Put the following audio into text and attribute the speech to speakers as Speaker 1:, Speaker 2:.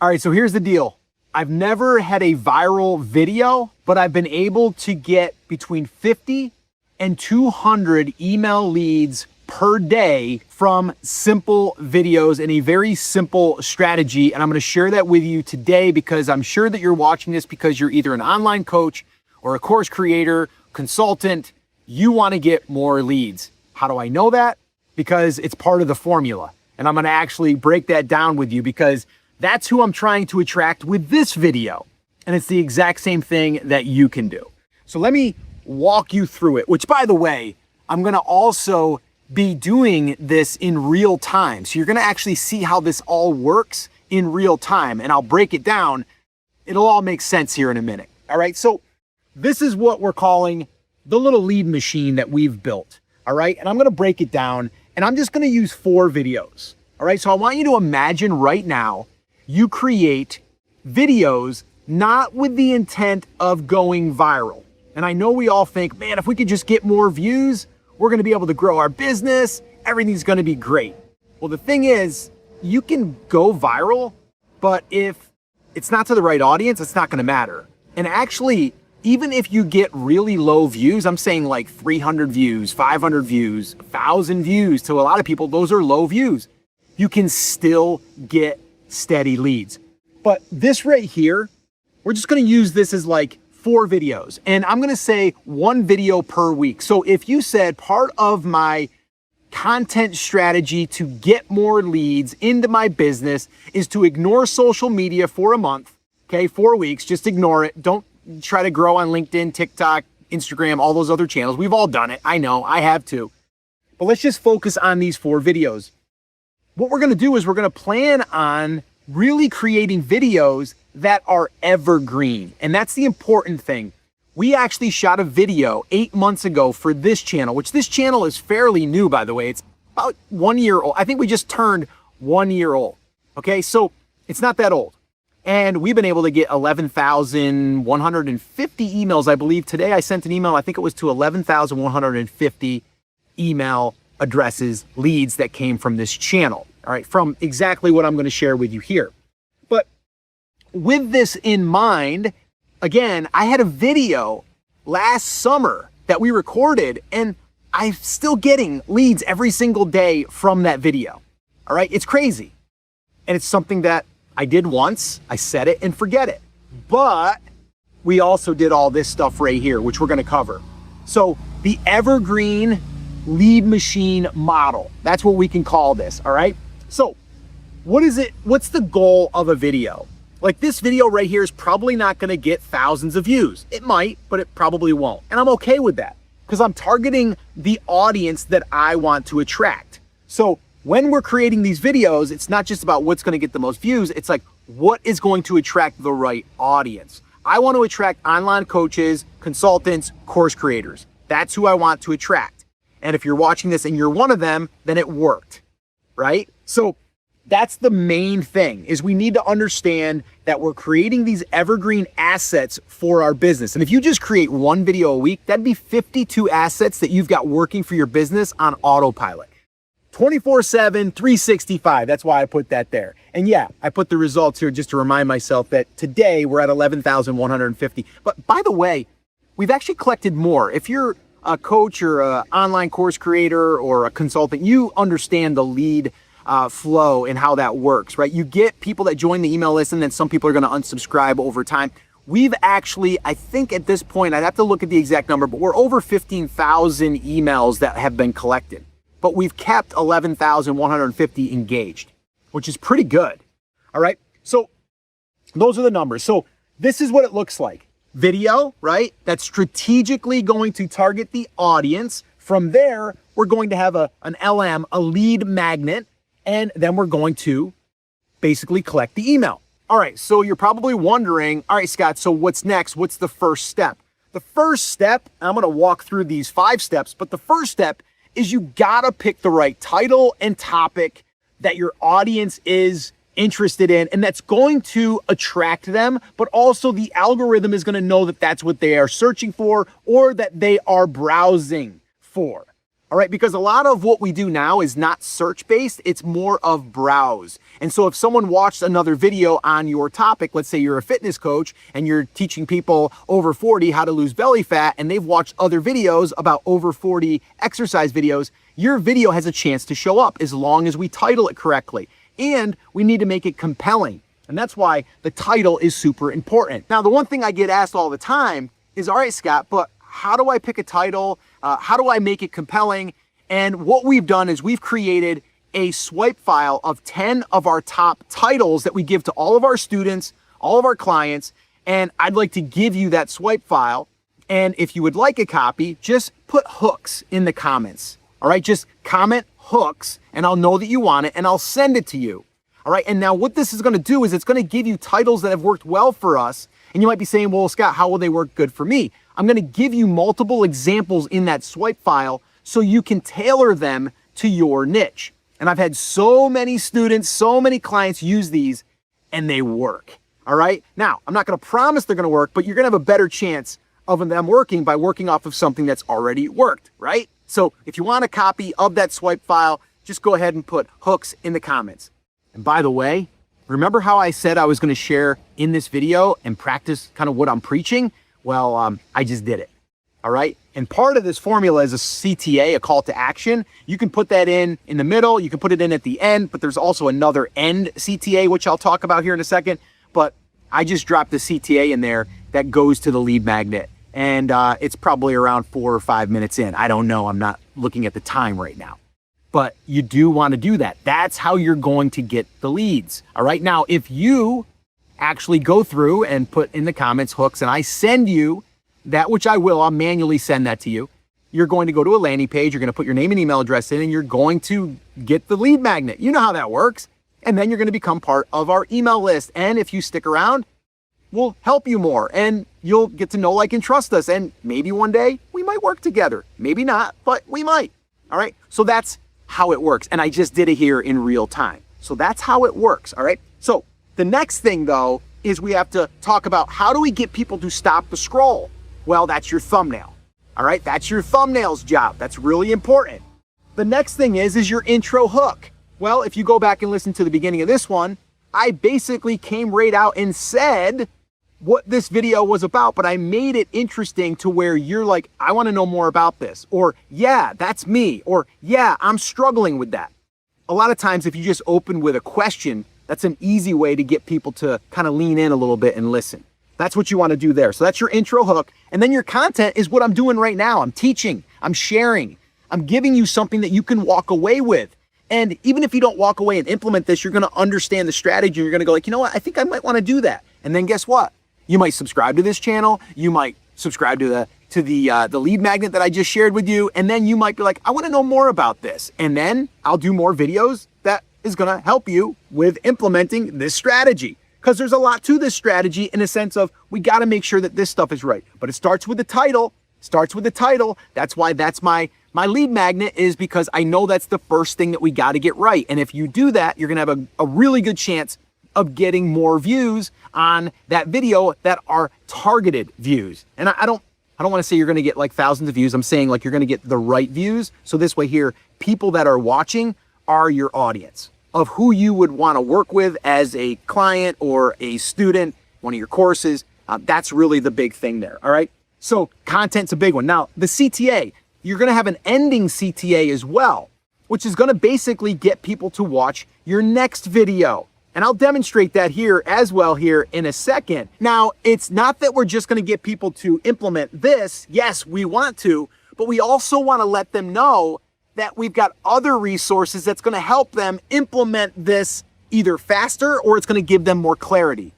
Speaker 1: All right, so here's the deal. I've never had a viral video, but I've been able to get between 50 and 200 email leads per day from simple videos and a very simple strategy. And I'm going to share that with you today because I'm sure that you're watching this because you're either an online coach or a course creator, consultant. You want to get more leads. How do I know that? Because it's part of the formula. And I'm going to actually break that down with you because that's who I'm trying to attract with this video. And it's the exact same thing that you can do. So let me walk you through it, which by the way, I'm going to also be doing this in real time. So you're going to actually see how this all works in real time, and I'll break it down. It'll all make sense here in a minute. All right. So this is what we're calling the little lead machine that we've built. All right. And I'm going to break it down, and I'm just going to use 4 videos. All right. So I want you to imagine right now you create videos not with the intent of going viral. And I know we all think, man, if we could just get more views, we're going to be able to grow our business. Everything's going to be great. Well, the thing is, you can go viral, but if it's not to the right audience, it's not going to matter. And actually, even if you get really low views, I'm saying like 300 views, 500 views, 1,000 views, to a lot of people, those are low views. You can still get steady leads. But this right here, we're just going to use this as like 4 videos, and I'm going to say 1 video per week. So if you said part of my content strategy to get more leads into my business is to ignore social media for a month, okay, 4 weeks, just ignore it. Don't try to grow on LinkedIn, TikTok, Instagram, all those other channels. We've all done it. I know, I have too. But let's just focus on these 4 videos. What we're going to do is we're going to plan on really creating videos that are evergreen. And that's the important thing. We actually shot a video 8 months ago for this channel, which this channel is fairly new, by the way. It's about 1 year old. I think we just turned 1 year old. Okay, so it's not that old. And we've been able to get 11,150 emails, I believe. Today I sent an email, I think it was to 11,150 email addresses, leads that came from this channel. All right, from exactly what I'm going to share with you here. But with this in mind, again, I had a video last summer that we recorded, and I'm still getting leads every single day from that video. All right, it's crazy. And it's something that I did once, I said it and forget it. But we also did all this stuff right here, which we're going to cover. So the evergreen lead machine model, that's what we can call this. All right. So what is it? What's the goal of a video? Like this video right here is probably not going to get thousands of views. It might, but it probably won't. And I'm okay with that because I'm targeting the audience that I want to attract. So when we're creating these videos, it's not just about what's going to get the most views. It's like, what is going to attract the right audience? I want to attract online coaches, consultants, course creators. That's who I want to attract. And if you're watching this and you're one of them, then it worked, right? So that's the main thing, is we need to understand that we're creating these evergreen assets for our business. And if you just create 1 video a week, that'd be 52 assets that you've got working for your business on autopilot. 24/7, 365. That's why I put that there. And yeah, I put the results here just to remind myself that today we're at 11,150. But by the way, we've actually collected more. If you're a coach or an online course creator or a consultant, you understand the lead flow and how that works, right? You get people that join the email list, and then some people are going to unsubscribe over time. We've actually, I think at this point, I'd have to look at the exact number, but we're over 15,000 emails that have been collected. But we've kept 11,150 engaged, which is pretty good. All right. So those are the numbers. So this is what it looks like. Video, right? That's strategically going to target the audience. From there, we're going to have an LM, a lead magnet, and then we're going to basically collect the email. All right. So you're probably wondering, all right, Scott, so what's next? What's the first step? The first step, I'm going to walk through these 5 steps, but the first step is you gotta pick the right title and topic that your audience is interested in, and that's going to attract them, but also the algorithm is going to know that that's what they are searching for or that they are browsing for. All right, because a lot of what we do now is not search-based, it's more of browse. And so if someone watched another video on your topic, let's say you're a fitness coach and you're teaching people over 40 how to lose belly fat, and they've watched other videos about over 40 exercise videos, your video has a chance to show up as long as we title it correctly. And we need to make it compelling. And that's why the title is super important. Now, the one thing I get asked all the time is, all right, Scott, but how do I pick a title? How do I make it compelling? And what we've done is we've created a swipe file of 10 of our top titles that we give to all of our students, all of our clients. And I'd like to give you that swipe file. And if you would like a copy, just put hooks in the comments. All right, just comment hooks and I'll know that you want it and I'll send it to you. All right, and now what this is going to do is it's going to give you titles that have worked well for us. And you might be saying, well, Scott, how will they work good for me? I'm going to give you multiple examples in that swipe file so you can tailor them to your niche. And I've had so many students, so many clients use these and they work. All right. Now, I'm not going to promise they're going to work, but you're going to have a better chance of them working by working off of something that's already worked, right? So if you want a copy of that swipe file, just go ahead and put hooks in the comments. And by the way, remember how I said I was going to share in this video and practice kind of what I'm preaching? Well, I just did it. All right. And part of this formula is a CTA, a call to action. You can put that in the middle. You can put it in at the end, but there's also another end CTA, which I'll talk about here in a second. But I just dropped the CTA in there that goes to the lead magnet. And it's probably around 4 or 5 minutes in. I don't know. I'm not looking at the time right now. But you do want to do that. That's how you're going to get the leads. All right. Now, if you actually go through and put in the comments hooks and I send you that, which I will, I'll manually send that to you. You're going to go to a landing page. You're going to put your name and email address in and you're going to get the lead magnet. You know how that works. And then you're going to become part of our email list. And if you stick around, we'll help you more and you'll get to know, like, and trust us. And maybe one day we might work together. Maybe not, but we might. All right. So that's how it works. And I just did it here in real time. So that's how it works. All right. So the next thing, though, is we have to talk about how do we get people to stop the scroll? Well, that's your thumbnail. All right. That's your thumbnail's job. That's really important. The next thing is your intro hook. Well, if you go back and listen to the beginning of this one, I basically came right out and said what this video was about, but I made it interesting to where you're like, I want to know more about this, or yeah, that's me, or yeah, I'm struggling with that. A lot of times, if you just open with a question, that's an easy way to get people to kind of lean in a little bit and listen. That's what you want to do there. So that's your intro hook. And then your content is what I'm doing right now. I'm teaching, I'm sharing, I'm giving you something that you can walk away with. And even if you don't walk away and implement this, you're going to understand the strategy. You're going to go like, you know what? I think I might want to do that. And then guess what? You might subscribe to this channel. You might subscribe to the lead magnet that I just shared with you. And then you might be like, I want to know more about this. And then I'll do more videos that is going to help you with implementing this strategy. Because there's a lot to this strategy in a sense of we got to make sure that this stuff is right. But it starts with the title. That's why that's my lead magnet, is because I know that's the first thing that we got to get right. And if you do that, you're going to have a really good chance of getting more views on that video that are targeted views. And I don't want to say you're going to get like thousands of views. I'm saying like you're going to get the right views. So this way here, people that are watching are your audience of who you would want to work with as a client or a student, one of your courses. That's really the big thing there. All right. So content's a big one. Now the CTA, you're going to have an ending CTA as well, which is going to basically get people to watch your next video. And I'll demonstrate that here as well here in a second. Now, it's not that we're just going to get people to implement this. Yes, we want to, but we also want to let them know that we've got other resources that's going to help them implement this either faster or it's going to give them more clarity.